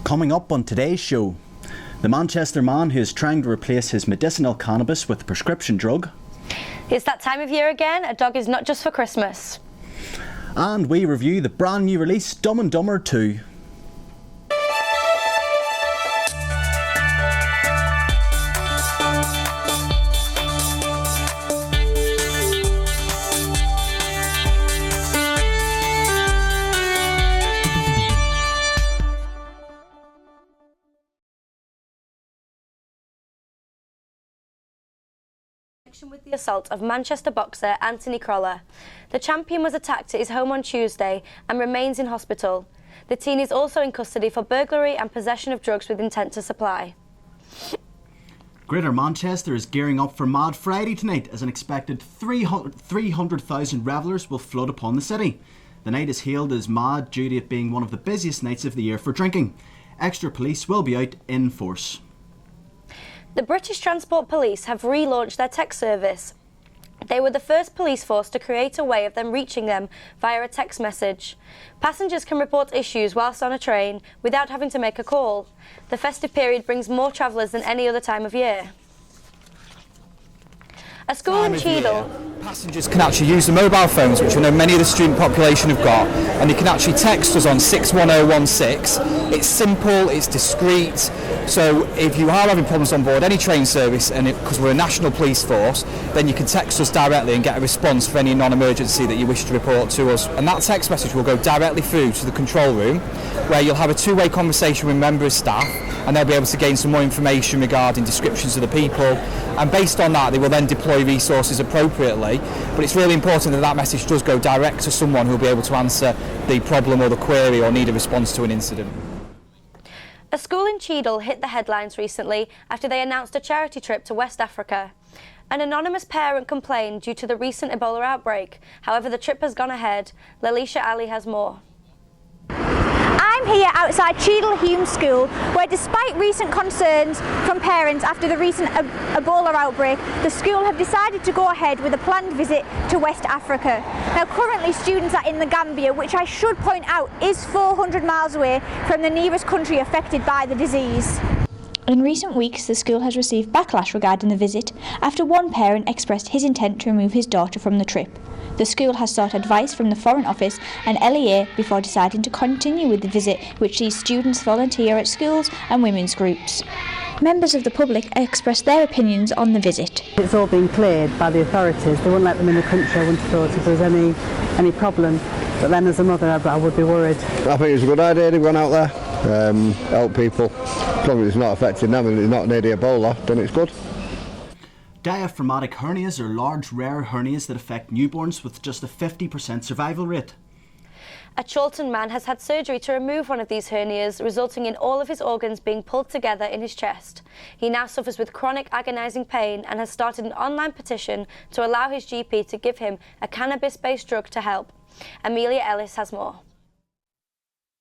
Coming up on today's show, the Manchester man who is trying to replace his medicinal cannabis with a prescription drug. It's that time of year again, a dog is not just for Christmas. And we review the brand new release Dumb and Dumber 2. With the assault of Manchester boxer Anthony Crolla. The champion was attacked at his home on Tuesday and remains in hospital. The teen is also in custody for burglary and possession of drugs with intent to supply. Greater Manchester is gearing up for Mad Friday tonight as an expected 300,000 revellers will flood upon the city. The night is hailed as mad due to it being one of the busiest nights of the year for drinking. Extra police will be out in force. The British Transport Police have relaunched their text service. They were the first police force to create a way of them reaching them via a text message. Passengers can report issues whilst on a train without having to make a call. The festive period brings more travellers than any other time of year. A school in Cheadle. Passengers can actually use the mobile phones, which I know many of the student population have got, and they can actually text us on 61016. It's simple, it's discreet, so if you are having problems on board any train service, and because we're a national police force, then you can text us directly and get a response for any non-emergency that you wish to report to us. And that text message will go directly through to the control room, where you'll have a two-way conversation with members of staff, and they'll be able to gain some more information regarding descriptions of the people, and based on that they will then deploy resources appropriately. But it's really important that that message does go direct to someone who will be able to answer the problem or the query or need a response to an incident. A school in Cheadle hit the headlines recently after they announced a charity trip to West Africa. An anonymous parent complained due to the recent Ebola outbreak. However, the trip has gone ahead. Lalisha Ali has more. I'm here outside Headleyhulme School, where despite recent concerns from parents after the recent Ebola outbreak, the school have decided to go ahead with a planned visit to West Africa. Now currently students are in the Gambia, which I should point out is 400 miles away from the nearest country affected by the disease. In recent weeks, the school has received backlash regarding the visit after one parent expressed his intent to remove his daughter from the trip. The school has sought advice from the Foreign Office and LEA before deciding to continue with the visit, which sees students volunteer at schools and women's groups. Members of the public expressed their opinions on the visit. It's all been cleared by the authorities. They wouldn't let them in the country, I wouldn't have thought, if there was any problem. But then as a mother, I would be worried. I think it's a good idea they've gone out there, help people. As long as it's not affecting them and it's not near the Ebola, then it's good. Diaphragmatic hernias are large, rare hernias that affect newborns with just a 50% survival rate. A Chorlton man has had surgery to remove one of these hernias, resulting in all of his organs being pulled together in his chest. He now suffers with chronic agonising pain and has started an online petition to allow his GP to give him a cannabis-based drug to help. Amelia Ellis has more.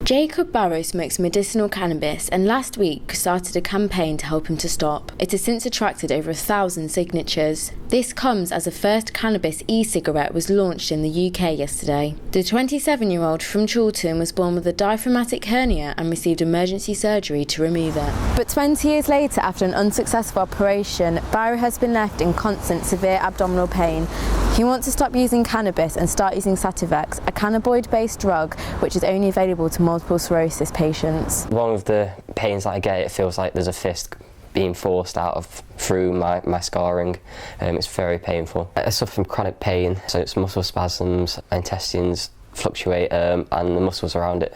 Jacob Barrow smokes medicinal cannabis and last week started a campaign to help him to stop. It has since attracted over 1,000 signatures. This comes as the first cannabis e-cigarette was launched in the UK yesterday. The 27-year-old from Chorlton was born with a diaphragmatic hernia and received emergency surgery to remove it. But 20 years later, after an unsuccessful operation, Barrow has been left in constant severe abdominal pain. He wants to stop using cannabis and start using Sativex, a cannabinoid-based drug which is only available to multiple sclerosis patients. One of the pains that I get, it feels like there's a fist being forced out through my scarring. It's very painful. I suffer from chronic pain, so it's muscle spasms, my intestines fluctuate, and the muscles around it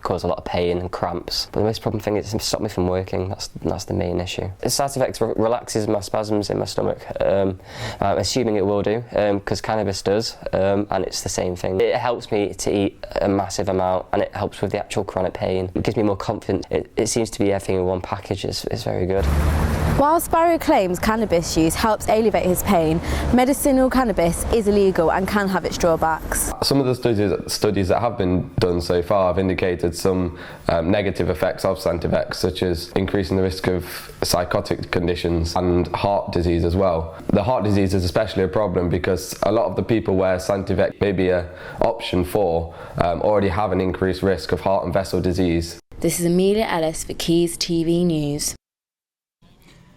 cause a lot of pain and cramps. But the most problem thing is it stops me from working. That's the main issue. The side effect relaxes my spasms in my stomach. I'm assuming it will do, because cannabis does, and it's the same thing. It helps me to eat a massive amount, and it helps with the actual chronic pain. It gives me more confidence. It seems to be everything in one package. It's very good. Whilst Barrow claims cannabis use helps alleviate his pain, medicinal cannabis is illegal and can have its drawbacks. Some of the studies that have been done so far have indicated some negative effects of Sativex, such as increasing the risk of psychotic conditions and heart disease as well. The heart disease is especially a problem because a lot of the people where Sativex may be an option for already have an increased risk of heart and vessel disease. This is Amelia Ellis for Quays TV News.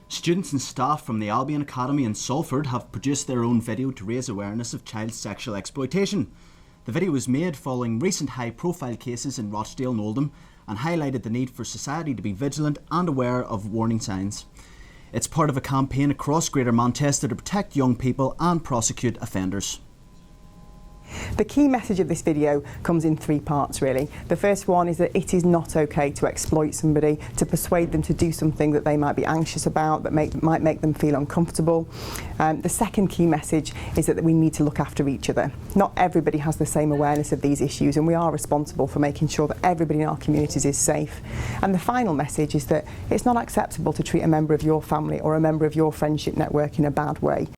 Students and staff from the Albion Academy in Salford have produced their own video to raise awareness of child sexual exploitation. The video was made following recent high-profile cases in Rochdale and Oldham and highlighted the need for society to be vigilant and aware of warning signs. It's part of a campaign across Greater Manchester to protect young people and prosecute offenders. The key message of this video comes in three parts really. The first one is that it is not okay to exploit somebody, to persuade them to do something that they might be anxious about, that might make them feel uncomfortable. The second key message is that we need to look after each other. Not everybody has the same awareness of these issues, and we are responsible for making sure that everybody in our communities is safe. And the final message is that it's not acceptable to treat a member of your family or a member of your friendship network in a bad way.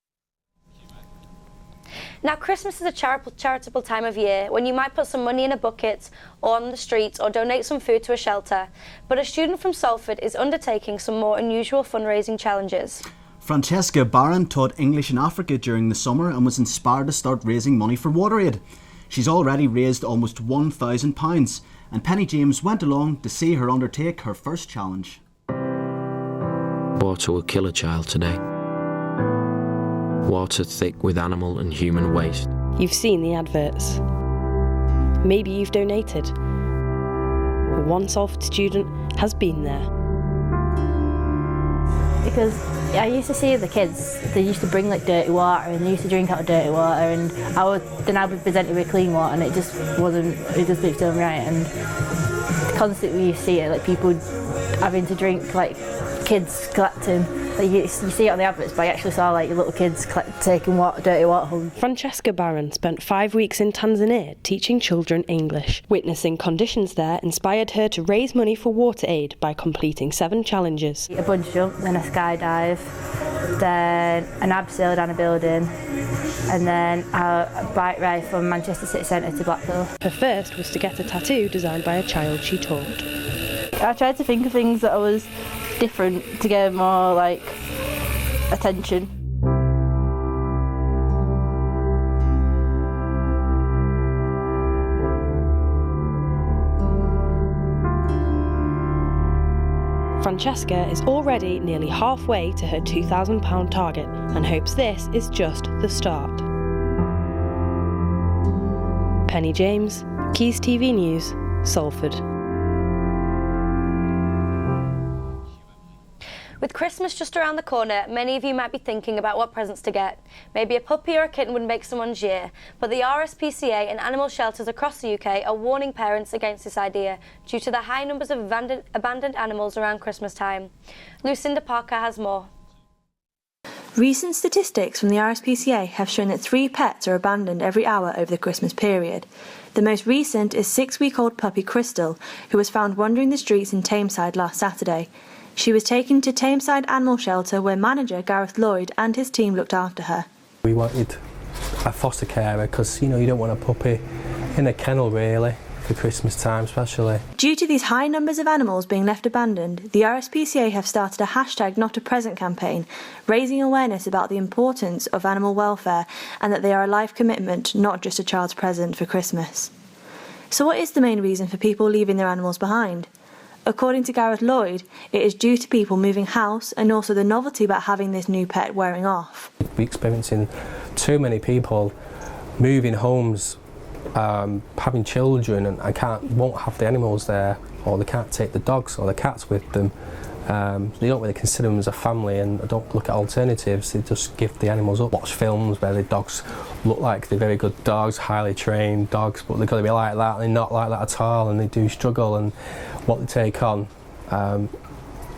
Now, Christmas is a charitable time of year when you might put some money in a bucket or on the street or donate some food to a shelter. But a student from Salford is undertaking some more unusual fundraising challenges. Francesca Barron taught English in Africa during the summer and was inspired to start raising money for WaterAid. She's already raised almost £1,000, and Penny James went along to see her undertake her first challenge. Water will kill a child today. Water thick with animal and human waste. You've seen the adverts. Maybe you've donated. One Salford student has been there. Because I used to see the kids, they used to bring like dirty water and they used to drink out of dirty water, and I would be presented with clean water, and it just didn't feel right. And constantly you see it, like people having to drink, like kids collecting. Like you see it on the adverts, but I actually saw like little kids taking dirty water home. Francesca Barron spent 5 weeks in Tanzania teaching children English. Witnessing conditions there inspired her to raise money for WaterAid by completing 7 challenges. A bungee jump, then a skydive, then an abseil down a building, and then a bike ride from Manchester City Centre to Blackpool. Her first was to get a tattoo designed by a child she taught. I tried to think of things that was different to get more like attention. Francesca is already nearly halfway to her £2,000 target and hopes this is just the start. Penny James, Quays TV News, Salford. With Christmas just around the corner, many of you might be thinking about what presents to get. Maybe a puppy or a kitten would make someone's year, but the RSPCA and animal shelters across the UK are warning parents against this idea due to the high numbers of abandoned animals around Christmas time. Lucinda Parker has more. Recent statistics from the RSPCA have shown that 3 pets are abandoned every hour over the Christmas period. The most recent is 6-week-old puppy Crystal, who was found wandering the streets in Tameside last Saturday. She was taken to Tameside Animal Shelter where manager Gareth Lloyd and his team looked after her. We wanted a foster carer because, you don't want a puppy in a kennel really, for Christmas time especially. Due to these high numbers of animals being left abandoned, the RSPCA have started a #NotAPresent campaign, raising awareness about the importance of animal welfare and that they are a life commitment, not just a child's present for Christmas. So what is the main reason for people leaving their animals behind? According to Gareth Lloyd, it is due to people moving house and also the novelty about having this new pet wearing off. We're experiencing too many people moving homes, having children and won't have the animals there, or they can't take the dogs or the cats with them. They don't really consider them as a family and don't look at alternatives. They just give the animals up. Watch films where the dogs look like they're very good dogs, highly trained dogs, but they've got to be like that. They're not like that at all, and they do struggle. And what they take on,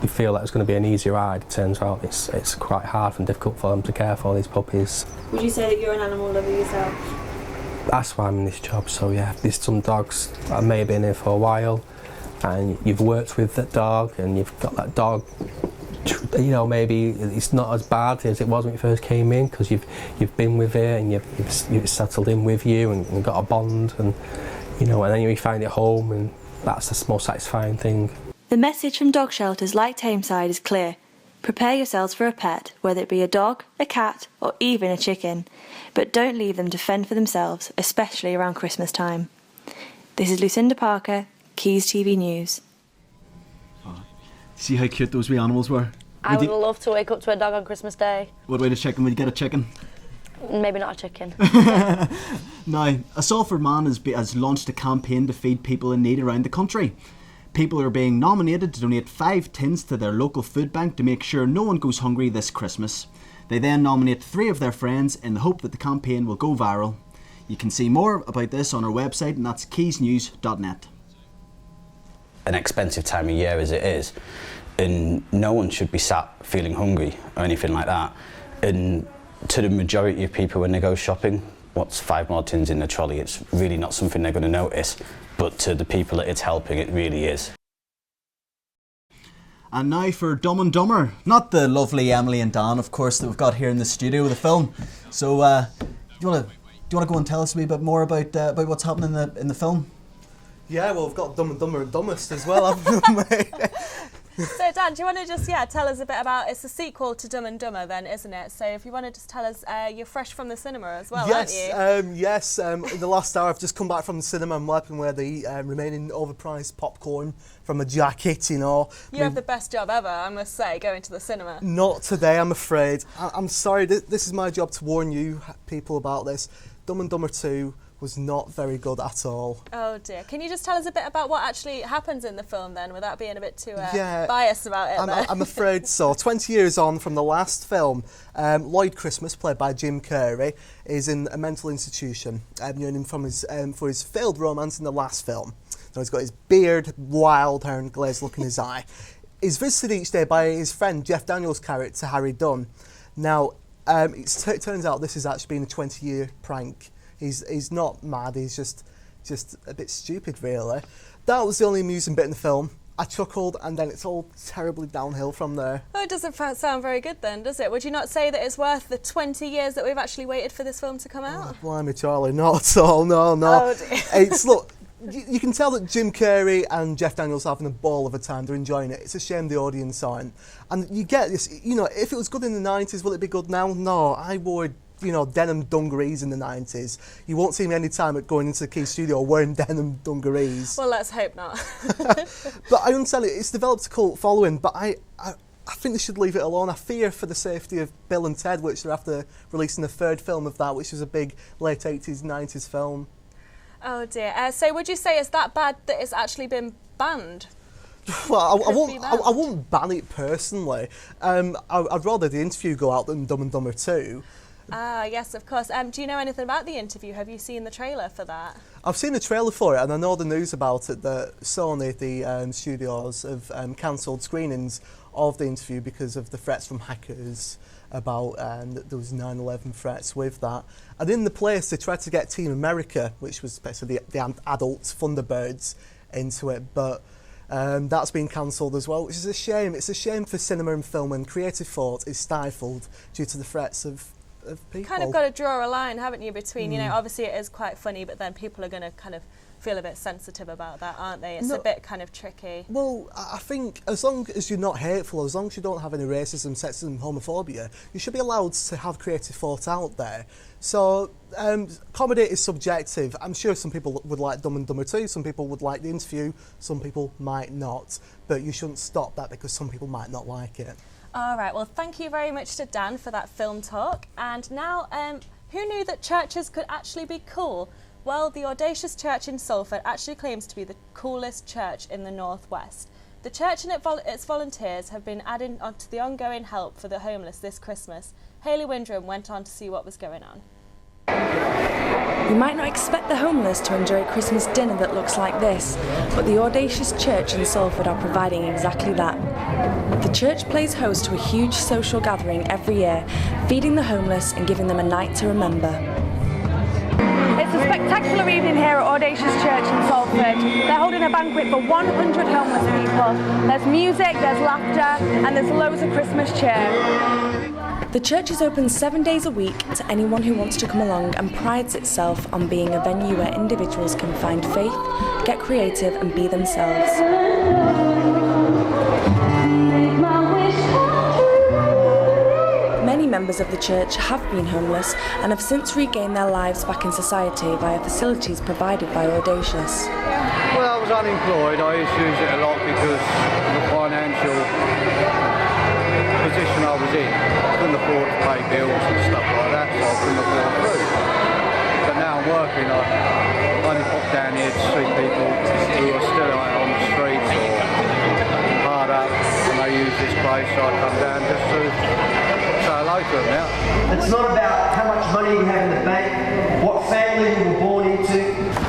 we feel that it's going to be an easy ride. It turns out it's quite hard and difficult for them to care for these puppies. Would you say that you're an animal lover yourself? That's why I'm in this job. So yeah, there's some dogs that may have been here for a while, and you've worked with that dog and you've got that dog, maybe it's not as bad as it was when it first came in because you've been with it and you've settled in with you and got a bond, and and then you find it home, and that's the most satisfying thing. The message from dog shelters like Tameside is clear. Prepare yourselves for a pet, whether it be a dog, a cat or even a chicken, but don't leave them to fend for themselves, especially around Christmas time. This is Lucinda Parker, Quays TV News. See how cute those wee animals were? I would love to wake up to a dog on Christmas Day. What about a chicken? Would you get a chicken? Maybe not a chicken. Now, a Salford man has launched a campaign to feed people in need around the country. People are being nominated to donate 5 tins to their local food bank to make sure no one goes hungry this Christmas. They then nominate 3 of their friends in the hope that the campaign will go viral. You can see more about this on our website, and that's quaysnews.net. An expensive time of year as it is, and no one should be sat feeling hungry or anything like that. And to the majority of people when they go shopping, what's 5 more tins in the trolley? It's really not something they're going to notice, but to the people that it's helping, it really is. And now for Dumb and Dumber. Not the lovely Emily and Dan, of course, that we've got here in the studio with the film. So, do you want to go and tell us a wee bit more about what's happening in the film? Yeah, well, we've got Dumb and Dumber and Dumbest as well, haven't we? So Dan, do you want to just tell us a bit about, it's a sequel to Dumb and Dumber then, isn't it? So if you want to just tell us, you're fresh from the cinema as well, aren't you? Yes, in the last hour I've just come back from the cinema. I'm wiping away the remaining overpriced popcorn from a jacket, you know. You have the best job ever, I must say, going to the cinema. Not today, I'm afraid. I'm sorry, this is my job to warn you people about this. Dumb and Dumber 2 was not very good at all. Oh dear. Can you just tell us a bit about what actually happens in the film then, without being a bit too biased about it? I'm afraid so. 20 years on from the last film, Lloyd Christmas, played by Jim Carrey, is in a mental institution, yearning from for his failed romance in the last film. So he's got his beard, wild hair and glazed look in his eye. He's visited each day by his friend Jeff Daniels' character, Harry Dunn. Now, it turns out this has actually been a 20-year prank. He's not mad, he's just a bit stupid, really. That was the only amusing bit in the film. I chuckled, and then it's all terribly downhill from there. Oh, it doesn't sound very good then, does it? Would you not say that it's worth the 20 years that we've actually waited for this film to come out? Oh, blimey, Charlie, not at all, no. Oh, dear. Look, you can tell that Jim Carrey and Jeff Daniels are having a ball of a time. They're enjoying it. It's a shame the audience aren't. And you get this, if it was good in the 90s, will it be good now? No, I wore denim dungarees in the 90s. You won't see me any time at going into the Quays studio wearing denim dungarees. Well, let's hope not. But I understand it's developed a cult following, but I think they should leave it alone. I fear for the safety of Bill and Ted, which they're after releasing the 3rd film of that, which was a big late 80s, 90s film. Oh dear. So would you say it's that bad that it's actually been banned? Well, I wouldn't ban it personally. I'd rather the interview go out than Dumb and Dumber 2. Ah, yes, of course. Do you know anything about the interview? Have you seen the trailer for that? I've seen the trailer for it, and I know the news about it, that Sony, the studios, have cancelled screenings of the interview because of the threats from hackers about there was 9/11 threats with that. And in the place, they tried to get Team America, which was basically the adult Thunderbirds, into it, but that's been cancelled as well, which is a shame. It's a shame for cinema and film when creative thought is stifled due to the threats of people. Kind of got to draw a line, haven't you, between, obviously it is quite funny, but then people are going to kind of feel a bit sensitive about that, aren't they? It's a bit kind of tricky. Well, I think as long as you're not hateful, as long as you don't have any racism, sexism, homophobia, you should be allowed to have creative thought out there. So, comedy is subjective. I'm sure some people would like Dumb and Dumber 2, some people would like the interview, some people might not. But you shouldn't stop that because some people might not like it. All right, well, thank you very much to Dan for that film talk. And now, who knew that churches could actually be cool? Well, the Audacious Church in Salford actually claims to be the coolest church in the Northwest. The church and its volunteers have been adding onto the ongoing help for the homeless this Christmas. Hayley Windrum went on to see what was going on. You might not expect the homeless to enjoy a Christmas dinner that looks like this, but the Audacious Church in Salford are providing exactly that. The church plays host to a huge social gathering every year, feeding the homeless and giving them a night to remember. It's a spectacular evening here at Audacious Church in Salford. They're holding a banquet for 100 homeless people. There's music, there's laughter, and there's loads of Christmas cheer. The church is open 7 days a week to anyone who wants to come along and prides itself on being a venue where individuals can find faith, get creative and be themselves. Many members of the church have been homeless and have since regained their lives back in society via facilities provided by Audacious. Well, I was unemployed. I used to use it a lot because of the financial this place, so I come down just to say hello to them now. It's not about how much money you have in the bank, what family you were born into.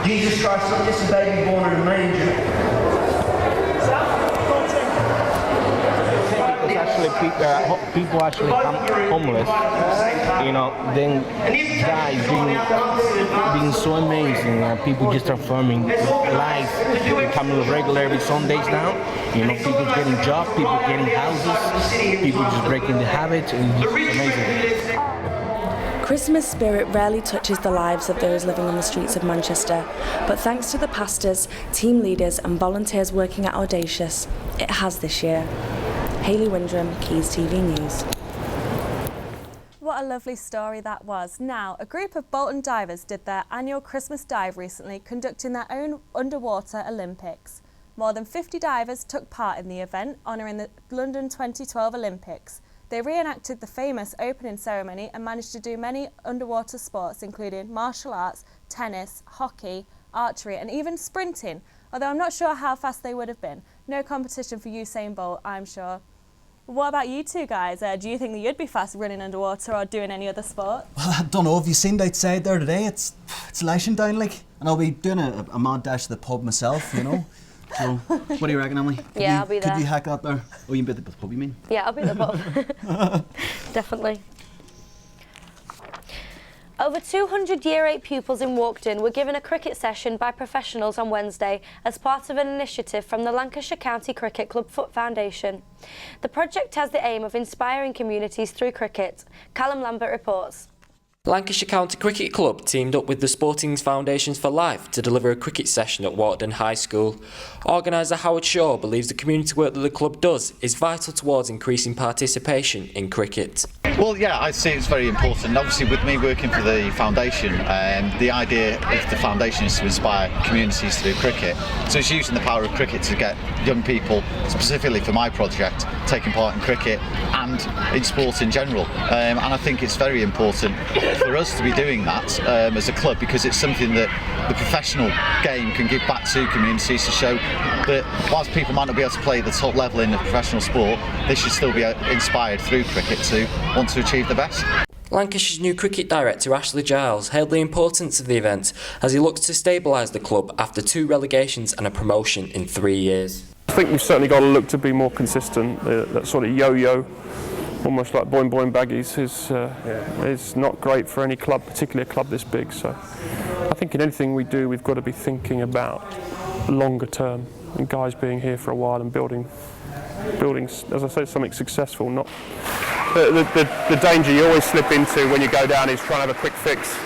Jesus Christ, not just a baby born in a manger. People actually homeless, you know, then guys being so amazing. People just transforming life, becoming regular every Sundays now. You know, people getting jobs, people getting houses, people just breaking the habits, and it's amazing. Christmas spirit rarely touches the lives of those living on the streets of Manchester, but thanks to the pastors, team leaders and volunteers working at Audacious, it has this year. Hayley Windrum, Quays TV News. What a lovely story that was. Now, a group of Bolton divers did their annual Christmas dive recently, conducting their own underwater Olympics. More than 50 divers took part in the event, honouring the London 2012 Olympics. They reenacted the famous opening ceremony and managed to do many underwater sports, including martial arts, tennis, hockey, archery and even sprinting, although I'm not sure how fast they would have been. No competition for Usain Bolt, I'm sure. What about you two guys? Do you think that you'd be fast running underwater or doing any other sport? Well, I don't know. Have you seen outside there today? It's lashing down like, and I'll be doing a mad dash to the pub myself, you know. So, what do you reckon, Emily? I'll be there. Could you hack that there? Oh, you can be at the pub, you mean? Yeah, I'll be at the pub. Definitely. Over 200 Year 8 pupils in Walkden were given a cricket session by professionals on Wednesday as part of an initiative from the Lancashire County Cricket Club Foundation. The project has the aim of inspiring communities through cricket. Callum Lambert reports. Lancashire County Cricket Club teamed up with the Sporting Foundations for Life to deliver a cricket session at Walkden High School. Organiser Howard Shaw believes the community work that the club does is vital towards increasing participation in cricket. Well, yeah, I see it's very important. Obviously, with me working for the foundation, the idea of the foundation is to inspire communities to do cricket. So it's using the power of cricket to get young people, specifically for my project, taking part in cricket and in sport in general. And I think it's very important for us to be doing that as a club, because it's something that the professional game can give back to communities to show that whilst people might not be able to play at the top level in a professional sport, they should still be inspired through cricket to want to achieve the best. Lancashire's new cricket director Ashley Giles hailed the importance of the event as he looks to stabilise the club after 2 relegations and a promotion in 3 years. I think we've certainly got to look to be more consistent. That sort of yo-yo, almost like boing boing baggies, is not great for any club, particularly a club this big. So I think in anything we do, we've got to be thinking about longer term and guys being here for a while and building, as I say, something successful. Not the danger you always slip into when you go down is trying to have a quick fix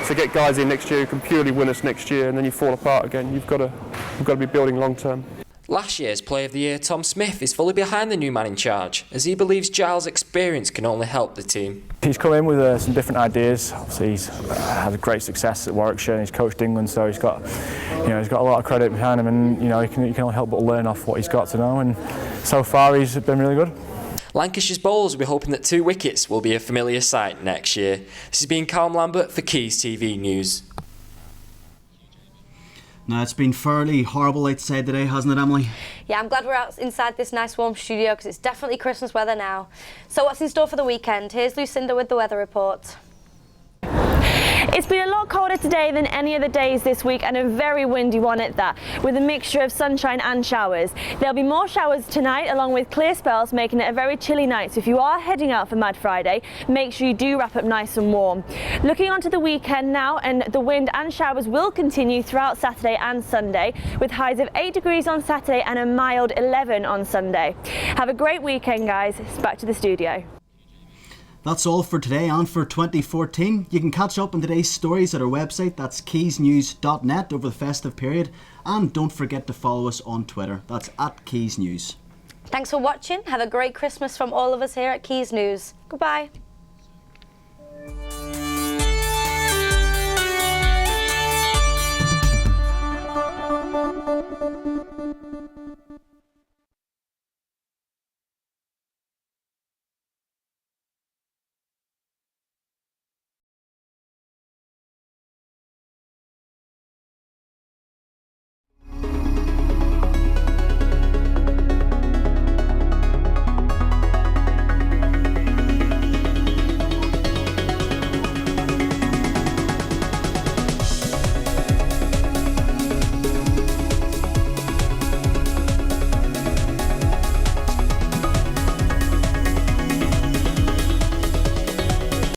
to get guys in next year who can purely win us next year, and then you fall apart again. We've got to be building long term. Last year's Player of the Year Tom Smith is fully behind the new man in charge, as he believes Giles' experience can only help the team. He's come in with some different ideas. Obviously, he's had a great success at Warwickshire and he's coached England, so he's got a lot of credit behind him, and you can only help but learn off what he's got to know. And so far, he's been really good. Lancashire's bowlers will be hoping that 2 wickets will be a familiar sight next year. This has been Callum Lambert for Quays TV News. Now, it's been fairly horrible outside today, hasn't it, Emily? Yeah, I'm glad we're out inside this nice warm studio because it's definitely Christmas weather now. So what's in store for the weekend? Here's Lucinda with the weather report. It's been a lot colder today than any other days this week, and a very windy one at that, with a mixture of sunshine and showers. There'll be more showers tonight along with clear spells, making it a very chilly night. So if you are heading out for Mad Friday, make sure you do wrap up nice and warm. Looking onto the weekend now, and the wind and showers will continue throughout Saturday and Sunday, with highs of 8 degrees on Saturday and a mild 11 on Sunday. Have a great weekend, guys. It's back to the studio. That's all for today and for 2014. You can catch up on today's stories at our website, that's quaysnews.net, over the festive period. And don't forget to follow us on Twitter, that's @QuaysNews. Thanks for watching. Have a great Christmas from all of us here at Quays News. Goodbye.